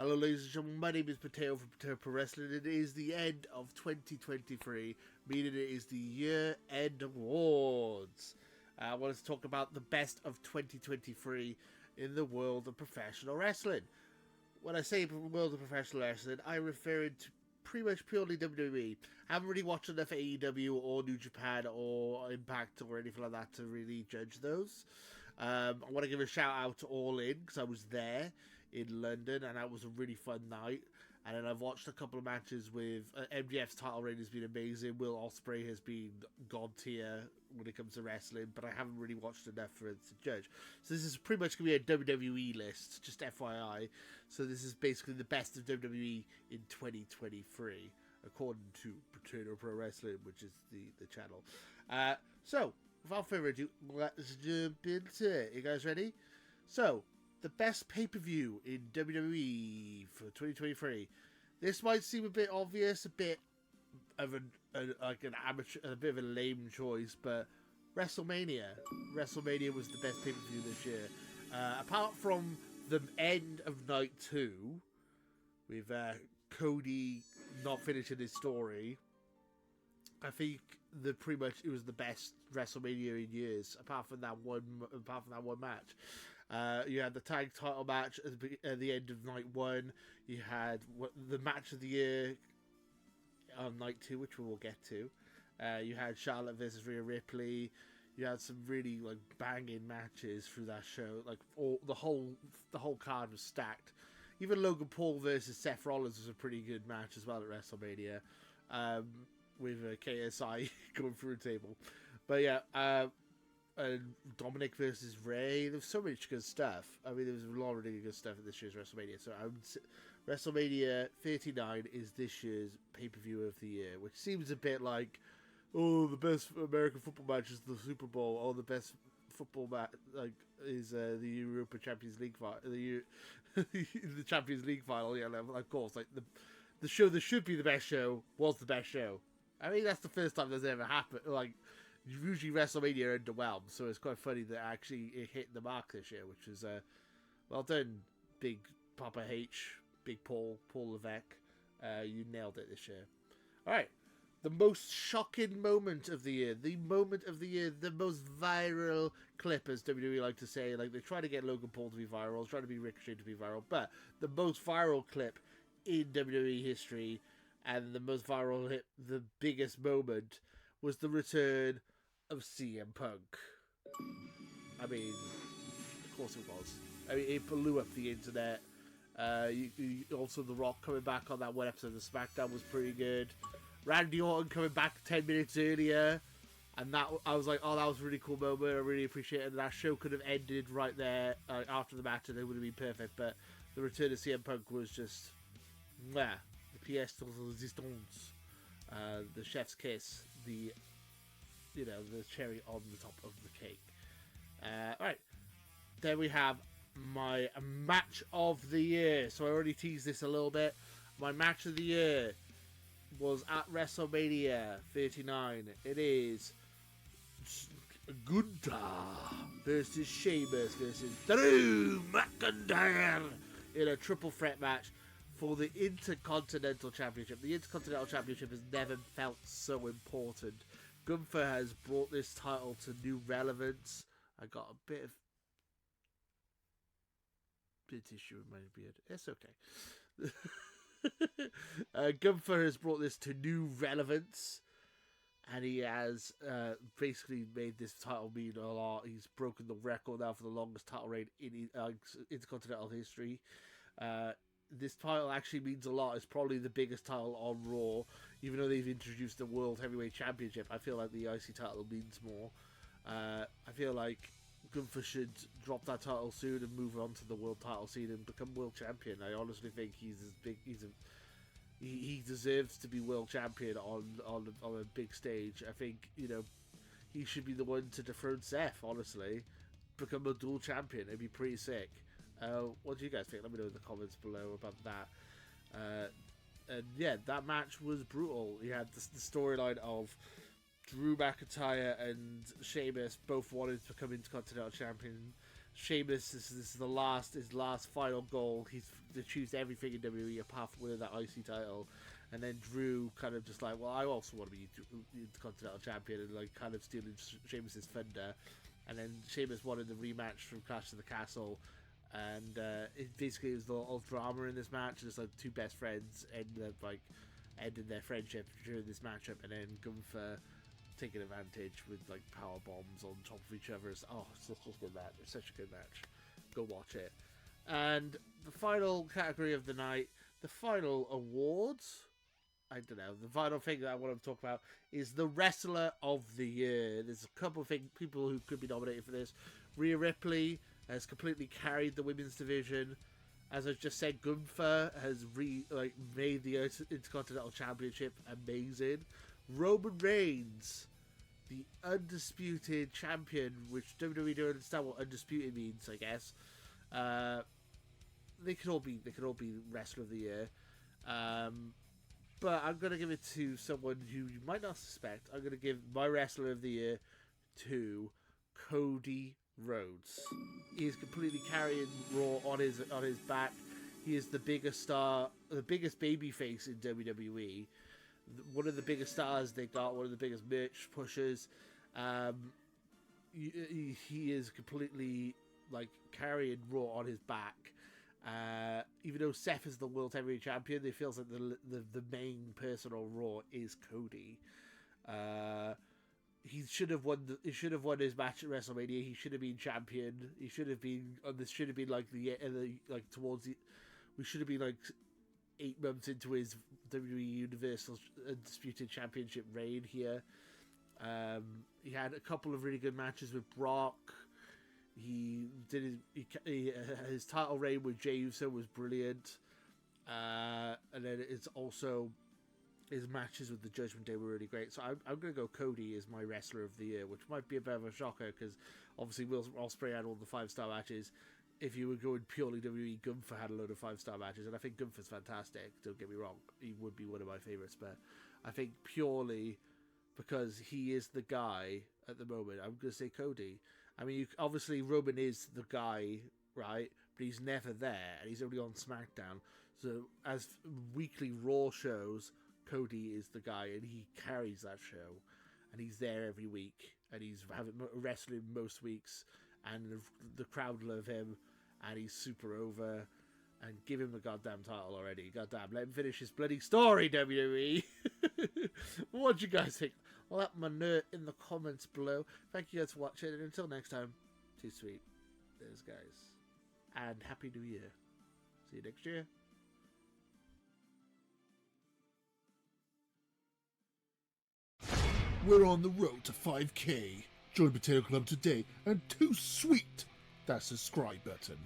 Hello ladies and gentlemen, my name is Potato from Potato Pro Wrestling. It is the end of 2023, meaning it is the year-end awards. I want to talk about the best of 2023 in the world of professional wrestling. When I say world of professional wrestling, I refer to pretty much purely WWE. I haven't really watched enough AEW or New Japan or Impact or anything like that to really judge those. I want to give a shout out to All In because I was there in London and that was a really fun night. And then I've watched a couple of matches with MJF's title reign has been amazing. Will Ospreay has been god tier when it comes to wrestling, but I haven't really watched enough for it to judge. So this is pretty much going to be a WWE list, just FYI. So this is basically the best of WWE in 2023, according to Potato Pro Wrestling, which is the channel. So, without further ado, let's jump into it. You guys ready? So, the best pay-per-view in WWE for 2023. This might seem a bit obvious, a bit of an amateur, a bit of a lame choice, but WrestleMania was the best pay-per-view this year. Apart from the end of night 2, with Cody not finishing his story, I think pretty much it was the best WrestleMania in years, apart from that one match. You had the tag title match at the end of night 1. You had the match of the year on night 2, which we will get to. You had Charlotte versus Rhea Ripley. You had some really banging matches through that show. The whole card was stacked. Even Logan Paul versus Seth Rollins was a pretty good match as well at WrestleMania. With KSI going through a table. But yeah, Dominic versus Ray. There's so much good stuff. I mean, there was a lot of really good stuff at this year's WrestleMania. So WrestleMania 39 is this year's pay-per-view of the year, which seems a bit like, oh, the best American football match is the Super Bowl, or the best football match is the Europa Champions League final, the Champions League final. Yeah, of course, the show that should be the best show was the best show. I mean, that's the first time that's ever happened. Usually WrestleMania underwhelms, so it's quite funny that actually it hit the mark this year, which was well done, Big Papa H, Big Paul Levesque. You nailed it this year. All right, the most shocking moment of the year, the most viral clip, as WWE like to say. They try to get Logan Paul to be viral, try to be Ricochet to be viral, but the most viral clip in WWE history. And the most viral hit, the biggest moment, was the return of CM Punk. I mean, of course it was. I mean, it blew up the internet. Also, The Rock coming back on that one episode of SmackDown was pretty good. Randy Orton coming back 10 minutes earlier. And that, I was like, oh, that was a really cool moment. I really appreciate it. That show could have ended right there after the match and it would have been perfect. But the return of CM Punk was just, mwah. The pièce de résistance, the chef's kiss, the cherry on the top of the cake. Alright, then we have my match of the year. So I already teased this a little bit. My match of the year was at WrestleMania 39. It is Gunther versus Sheamus versus Drew McIntyre in a triple threat match for the Intercontinental Championship. The Intercontinental Championship has never felt so important. Gunther has brought this title to new relevance. I got a bit of tissue in my beard. It's okay. Gunther has brought this to new relevance. And he has basically made this title mean a lot. He's broken the record now for the longest title reign in Intercontinental history. This title actually means a lot. It's probably the biggest title on Raw. Even though they've introduced the World Heavyweight Championship, I feel like the IC title means more. I feel like Gunther should drop that title soon and move on to the world title scene and become world champion. I honestly think he's as big. He deserves to be world champion on a big stage. I think he should be the one to dethrone Seth. Honestly, become a dual champion. It'd be pretty sick. What do you guys think? Let me know in the comments below about that. And yeah, that match was brutal. You had the storyline of Drew McIntyre and Sheamus both wanted to become Intercontinental Champions. Sheamus, this is his last final goal. He's achieved everything in WWE apart from winning that IC title. And then Drew kind of just like, well, I also want to be Intercontinental Champion, and like kind of stealing Sheamus's thunder. And then Sheamus wanted the rematch from Clash of the Castle, and it basically was all drama in this match. Just like two best friends ended their friendship during this matchup, and then Gunther taking advantage with like power bombs on top of each other. Oh, it's such a good match. It's such a good match. Go watch it. And the final category of the night, the final awards. I don't know. The final thing that I want to talk about is the Wrestler of the Year. There's a couple of people who could be nominated for this. Rhea Ripley has completely carried the women's division. As I just said, Gunther has made the Intercontinental Championship amazing. Roman Reigns, the undisputed champion, which WWE don't understand what undisputed means, I guess. They could all be Wrestler of the Year. But I'm going to give it to someone who you might not suspect. I'm going to give my Wrestler of the Year to Cody Rhodes. He is completely carrying Raw on his back. He is the biggest star, the biggest babyface in WWE. One of the biggest stars they got, one of the biggest merch pushers. He is completely like carrying Raw on his back. Even though Seth is the World Heavyweight Champion, it feels like the main person on Raw is Cody. He should have won. He should have won his match at WrestleMania. He should have been champion. He should have been. This should have been like towards the. We should have been like 8 months into his WWE Universal Undisputed Championship reign here. He had a couple of really good matches with Brock. He did his title reign with Jey Uso was brilliant, and then it's also his matches with the Judgment Day were really great. So I'm going to go Cody as my Wrestler of the Year, which might be a bit of a shocker because obviously Will Ospreay had all the 5-star matches. If you were going purely WWE, Gunther had a load of 5-star matches, and I think Gunther's fantastic. Don't get me wrong, he would be one of my favorites, but I think purely because he is the guy at the moment, I'm going to say Cody. I mean, obviously Roman is the guy, right? But he's never there, and he's only on SmackDown. So as weekly Raw shows, Cody is the guy, and he carries that show, and he's there every week, and he's wrestling most weeks, and the crowd love him, and he's super over. And give him the goddamn title already. Goddamn, let him finish his bloody story, WWE. What do you guys think? Let me know in the comments below. Thank you guys for watching, and until next time, too sweet. There's guys. And Happy New Year. See you next year. We're on the road to 5K. Join Potato Club today, and too sweet that subscribe button.